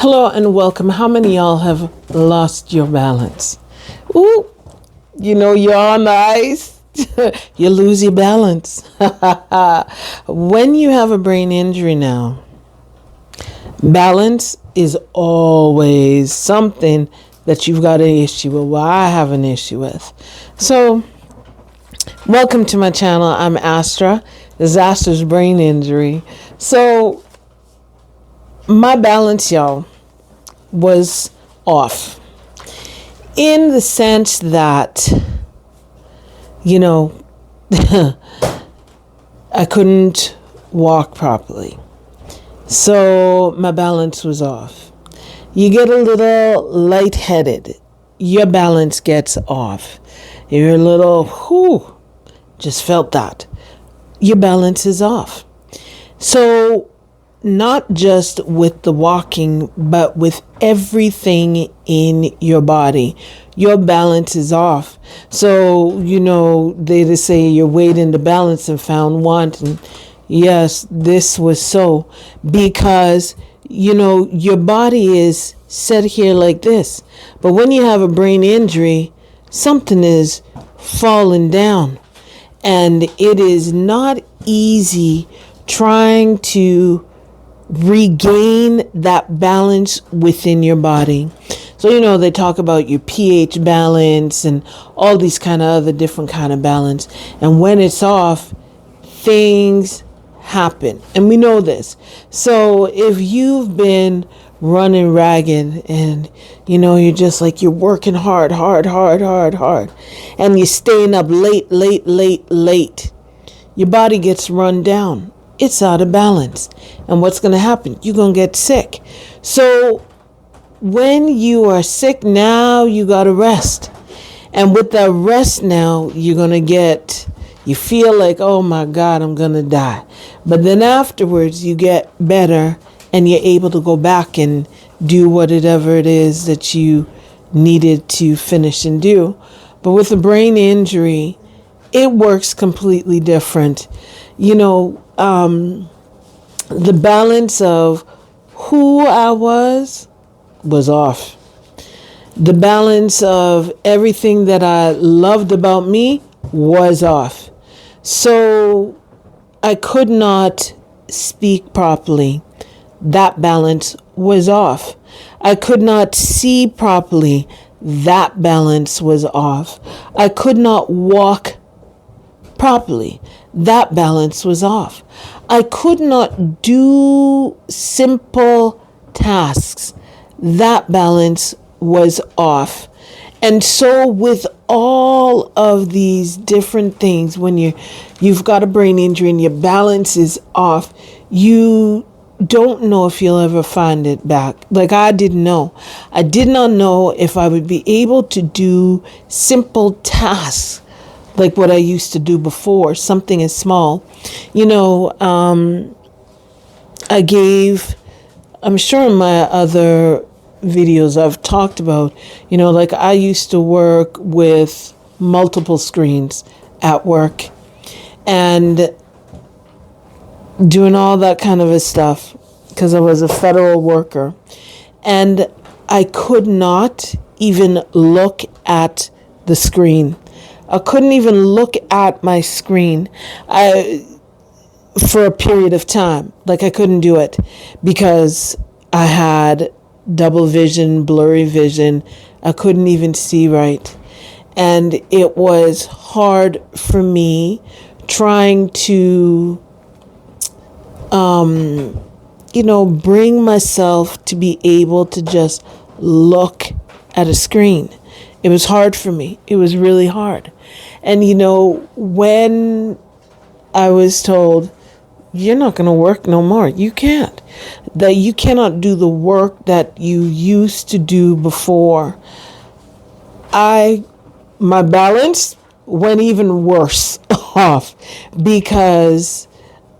Hello and welcome. How many of y'all have lost your balance? Ooh, you're on the ice. You lose your balance. When you have a brain injury now, balance is always something that you've got an issue with. Well, I have an issue with. So, welcome to my channel. I'm Astra. This is Astra's brain injury. So, my balance, y'all, was off in the sense that, I couldn't walk properly. So my balance was off. You get a little lightheaded. Your balance gets off. You're a little, just felt that. Your balance is off. So not just with the walking, but with everything in your body, your balance is off. So, they just say you're weighed into balance and found wanting. Yes, this was so because, your body is set here like this. But when you have a brain injury, something is falling down. And it is not easy trying to regain that balance within your body. So, they talk about your pH balance and all these kind of other different kind of balance. And when it's off, things happen. And we know this. So if you've been running ragged and, you're just like, you're working hard, and you're staying up late, your body gets run down. It's out of balance. And what's going to happen? You're going to get sick. So when you are sick, now you got to rest. And with that rest now, you're going to you feel like, oh my God, I'm going to die. But then afterwards, you get better and you're able to go back and do whatever it is that you needed to finish and do. But with a brain injury, it works completely different. The balance of who I was off. The balance of everything that I loved about me was off. So I could not speak properly. That balance was off. I could not see properly. That balance was off. I could not walk properly. That balance was off. I could not do simple tasks. That balance was off. And so with all of these different things, when you've got a brain injury and your balance is off, you don't know if you'll ever find it back. Like I didn't know. I did not know if I would be able to do simple tasks like what I used to do before, something as small. I'm sure in my other videos I've talked about, like I used to work with multiple screens at work and doing all that kind of stuff because I was a federal worker. And I could not even look at the screen. I couldn't even look at my screen for a period of time. Like I couldn't do it because I had double vision, blurry vision. I couldn't even see right. And it was hard for me trying to, bring myself to be able to just look at a screen. It was hard for me. It was really hard. And, when I was told, you're not going to work no more, you can't. That you cannot do the work that you used to do before. My balance went even worse off because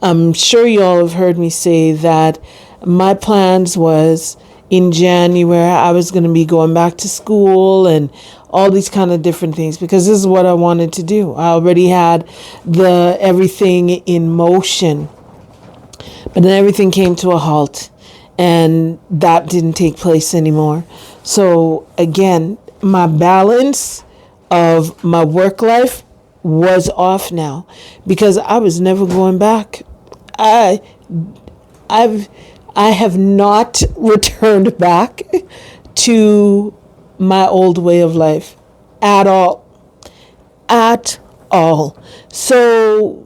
I'm sure you all have heard me say that my plans was in January, I was going to be going back to school and all these kind of different things because this is what I wanted to do. I already had everything in motion. But then everything came to a halt. and that didn't take place anymore. So again, my balance of my work life was off now because I was never going back. I I've I have not returned back to my old way of life at all. At all. So,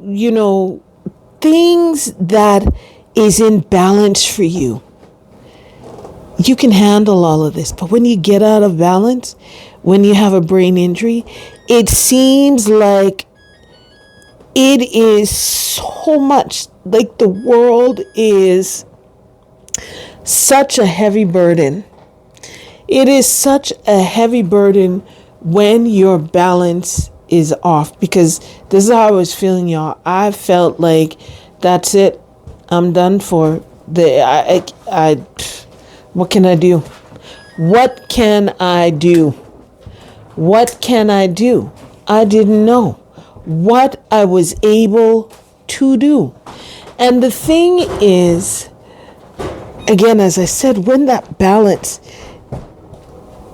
things that is in balance for you, you can handle all of this. But when you get out of balance, when you have a brain injury, it seems like it is so much like the world is such a heavy burden. It is such a heavy burden when your balance is off, because this is how I was feeling, y'all. I felt like that's it. I'm done for. What can I do? What can I do? What can I do? I didn't know what I was able to do. And the thing is, again, as I said, when that balance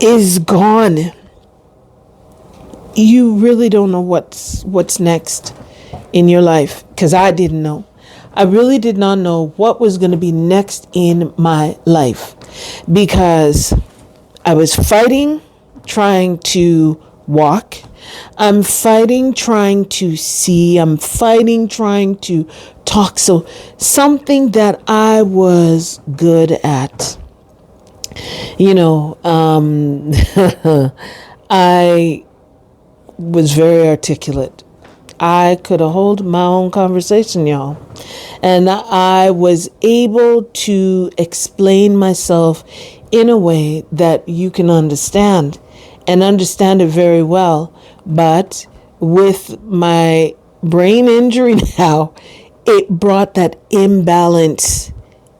is gone, you really don't know what's next in your life, because I didn't know. I really did not know what was going to be next in my life, because I was fighting, trying to walk. I'm fighting, trying to see. I'm fighting, trying to talk. So something that I was good at, I was very articulate. I could hold my own conversation, y'all. And I was able to explain myself in a way that you can understand, and understand it very well. But with my brain injury now, it brought that imbalance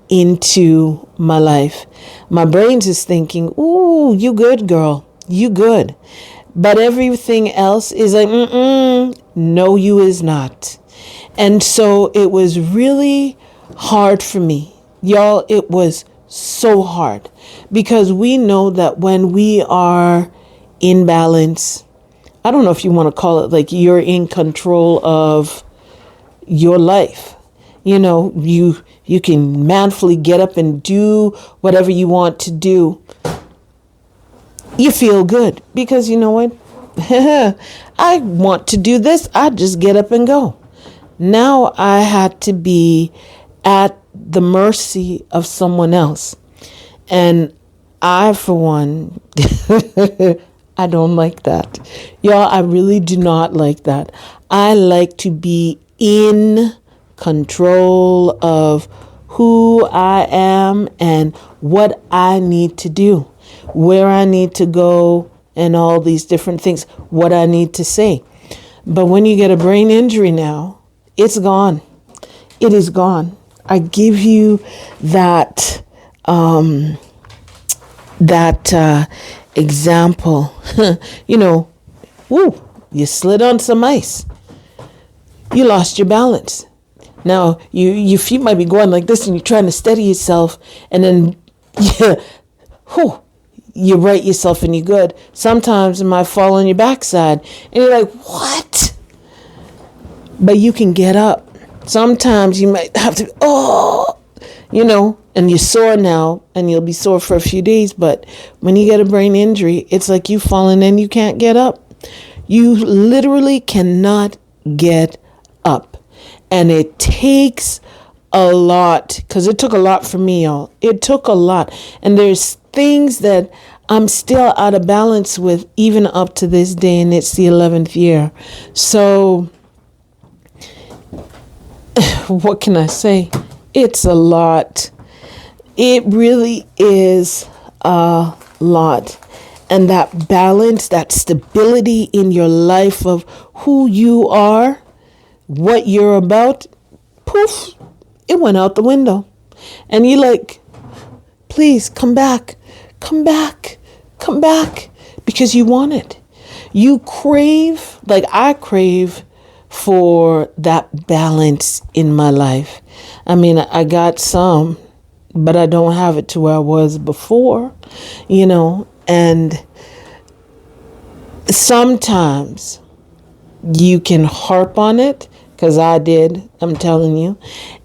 into my life. My brain's just thinking, ooh, you good, girl. You good. But everything else is like, no, you is not. And so it was really hard for me. Y'all, it was so hard, because we know that when we are in balance, I don't know if you want to call it like you're in control of your life. You can manfully get up and do whatever you want to do. You feel good because you know what? I want to do this. I just get up and go. Now I had to be at the mercy of someone else. And I, for one, I don't like that. Y'all, I really do not like that. I like to be in control of who I am and what I need to do, where I need to go, and all these different things, what I need to say. But when you get a brain injury now, it's gone. It is gone. I give you that example. You slid on some ice. You lost your balance. Now, your feet might be going like this and you're trying to steady yourself, and then you right yourself and you're good. Sometimes it might fall on your backside and you're like, what? But you can get up. Sometimes you might have to, and you're sore now, and you'll be sore for a few days. But when you get a brain injury, it's like you falling and you can't get up. You literally cannot get up. And it takes a lot, because it took a lot for me, y'all. It took a lot. And there's things that I'm still out of balance with, even up to this day, and it's the 11th year. So what can I say? It's a lot. It really is a lot. And that balance, that stability in your life of who you are, what you're about, poof, it went out the window. And you're like, please come back, come back, come back, because you want it. You crave, like I crave, for that balance in my life. I mean, I got some, but I don't have it to where I was before, and sometimes you can harp on it, because I did, I'm telling you,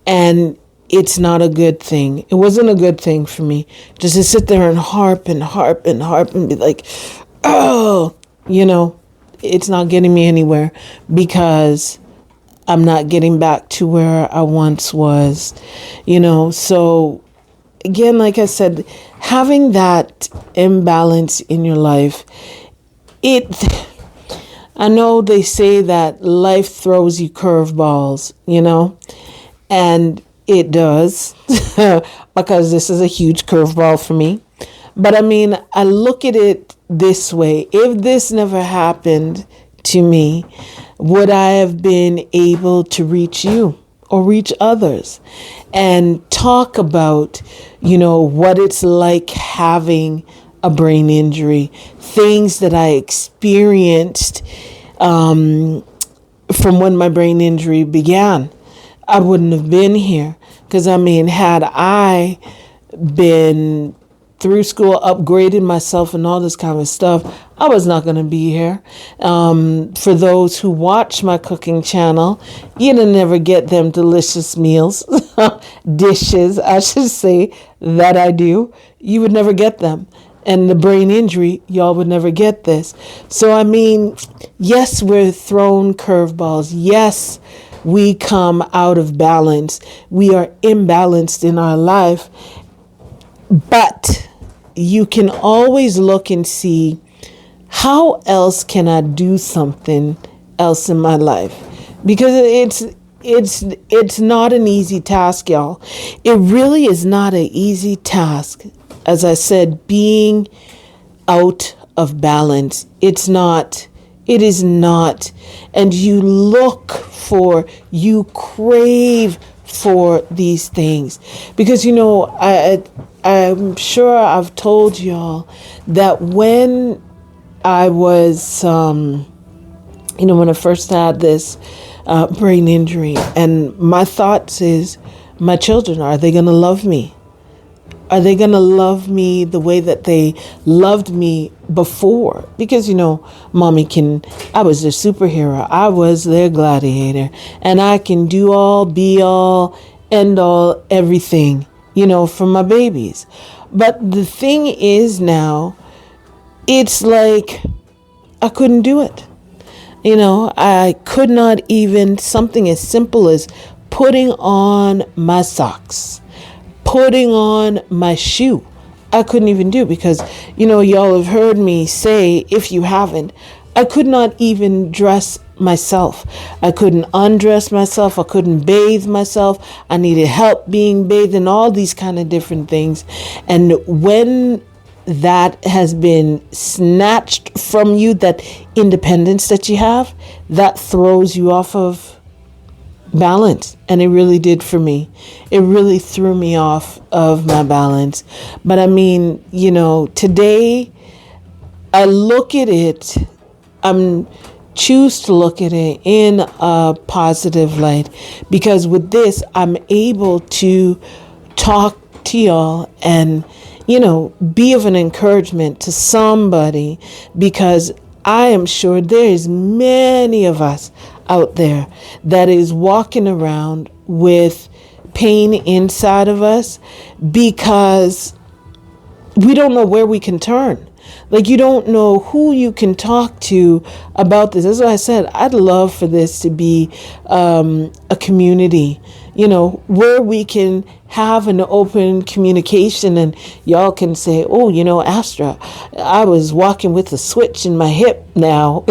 and it's not a good thing. It wasn't a good thing for me just to sit there and harp and harp and harp and be like, oh, it's not getting me anywhere, because I'm not getting back to where I once was, So again, like I said, having that imbalance in your life, I know they say that life throws you curveballs, and it does, because this is a huge curveball for me. But I mean, I look at it this way. If this never happened to me, would I have been able to reach you or reach others and talk about, what it's like having a brain injury, things that I experienced from when my brain injury began? I wouldn't have been here, because had I been through school, upgraded myself and all this kind of stuff, I was not going to be here. For those who watch my cooking channel, you'd never get them delicious meals, dishes, I should say, that I do. You would never get them. And the brain injury, y'all would never get this. So, yes, we're thrown curveballs. Yes, we come out of balance. We are imbalanced in our life. But you can always look and see, how else can I do something else in my life? Because it's not an easy task, y'all. It really is not an easy task. As I said, being out of balance, it is not. And you crave for these things. Because, I'm sure I've told y'all that when I was, when I first had this brain injury, and my thoughts is, my children, are they going to love me? Are they going to love me the way that they loved me before? Because, mommy I was their superhero. I was their gladiator. And I can do all, be all, end all, everything, for my babies. But the thing is now, it's like I couldn't do it. I could not even, something as simple as putting on my socks, putting on my shoe, I couldn't even do, because, y'all have heard me say, if you haven't, I could not even dress myself. I couldn't undress myself. I couldn't bathe myself. I needed help being bathed and all these kind of different things. And when that has been snatched from you, that independence that you have, that throws you off of balance. And it really did for me. It really threw me off of my balance. But today I look at it, choose to look at it in a positive light, because with this, I'm able to talk to y'all and, be of an encouragement to somebody, because I am sure there is many of us out there that is walking around with pain inside of us, because we don't know where we can turn. Like, you don't know who you can talk to about this. That's why I said I'd love for this to be a community, where we can have an open communication, and y'all can say, oh, Astra, I was walking with a switch in my hip now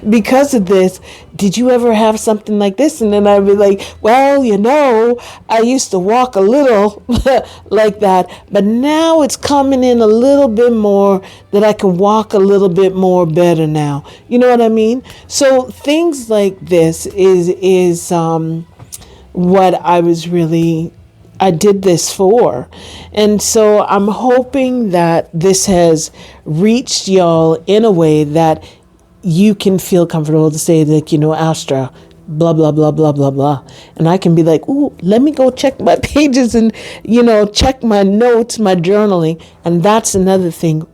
because of this. Did you ever have something like this? And then I'd be like, well, I used to walk a little like that, but now it's coming in a little bit more that I can walk a little bit more better now. You know what I mean? So things like this is what I did this for. And so I'm hoping that this has reached y'all in a way that you can feel comfortable to say that, Astra, blah, blah, blah, blah, blah, blah. And I can be like, ooh, let me go check my pages and, check my notes, my journaling. And that's another thing.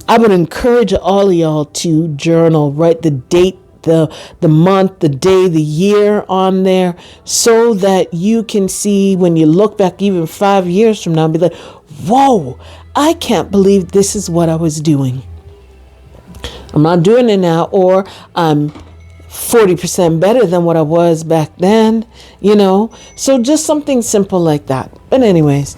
I would encourage all of y'all to journal, write the date, the month, the day, the year on there, so that you can see when you look back even 5 years from now and be like, whoa, I can't believe this is what I was doing. I'm not doing it now, or I'm 40% better than what I was back then, So just something simple like that. But anyways,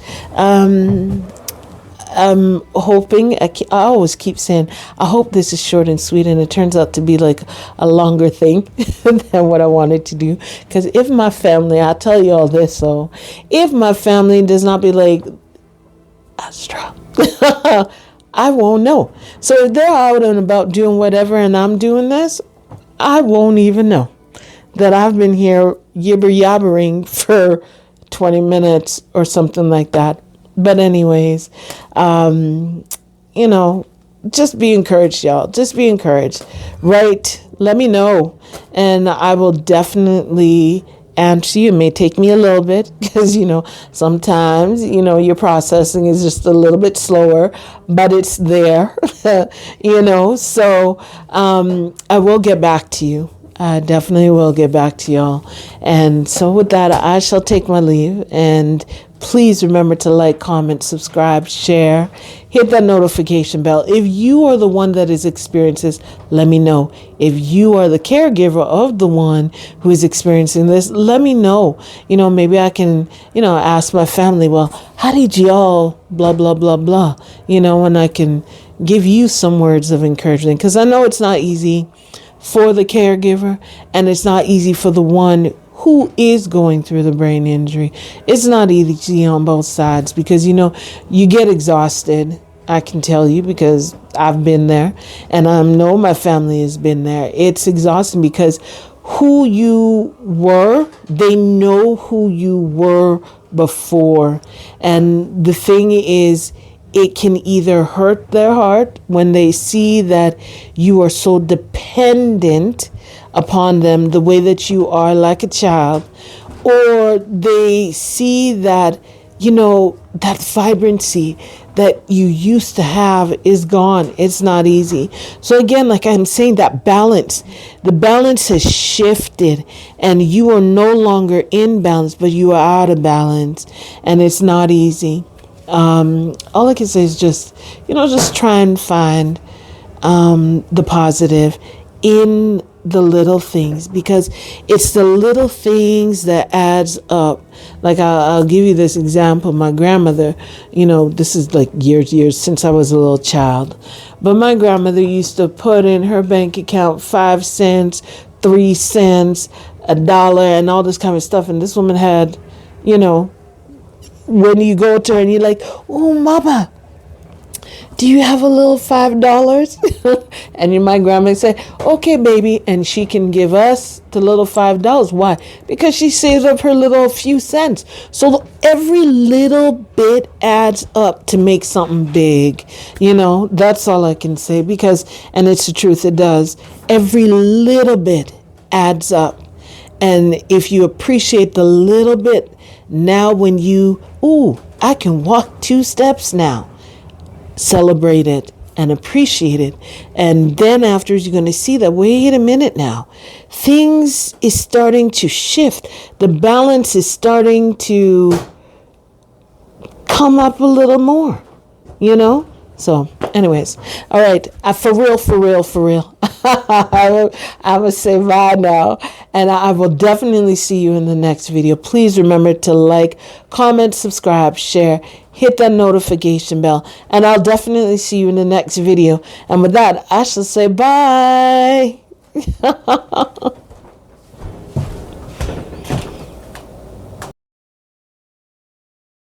I'm hoping, I always keep saying, I hope this is short and sweet, and it turns out to be like a longer thing than what I wanted to do. Because if my family, I'll tell you all this, so if my family does not be like, Astra, I won't know. So if they're out and about doing whatever and I'm doing this, I won't even know that I've been here yibber-yabbering for 20 minutes or something like that. But anyways, just be encouraged, y'all. Just be encouraged. Right? Let me know. And I will definitely answer you. It may take me a little bit because, sometimes, your processing is just a little bit slower, but it's there, So I will get back to you. I definitely will get back to y'all. And so with that, I shall take my leave. And please remember to like, comment, subscribe, share, hit that notification bell. If you are the one that is experiencing this, let me know. If you are the caregiver of the one who is experiencing this, let me know. Maybe I can, ask my family, well, how did y'all blah, blah, blah, blah, and I can give you some words of encouragement, because I know it's not easy for the caregiver, and it's not easy for the one who is going through the brain injury. It's not easy on both sides, because you get exhausted. I can tell you, because I've been there, and I know my family has been there. It's exhausting because who you were, they know who you were before. And the thing is, it can either hurt their heart when they see that you are so dependent upon them the way that you are, like a child, or they see that, that vibrancy that you used to have is gone. It's not easy. So again, like I'm saying, that balance, the balance has shifted, and you are no longer in balance, but you are out of balance, and it's not easy. All I can say is just try and find the positive in the little things, because it's the little things that adds up. Like I'll give you this example. My grandmother, this is like years since I was a little child, but my grandmother used to put in her bank account 5 cents, 3 cents, $1, and all this kind of stuff. And this woman had, when you go to her and you're like, oh, mama, do you have a little $5? And my grandma say, okay, baby. And she can give us the little $5. Why? Because she saves up her little few cents. So every little bit adds up to make something big. That's all I can say, and it's the truth, it does. Every little bit adds up. And if you appreciate the little bit, now when I can walk 2 steps now. Celebrate it and appreciate it. And then afterwards, you're going to see that, wait a minute now, things is starting to shift. The balance is starting to come up a little more, So anyways, all right. For real. I will say bye now. And I will definitely see you in the next video. Please remember to like, comment, subscribe, share, hit that notification bell. And I'll definitely see you in the next video. And with that, I shall say bye.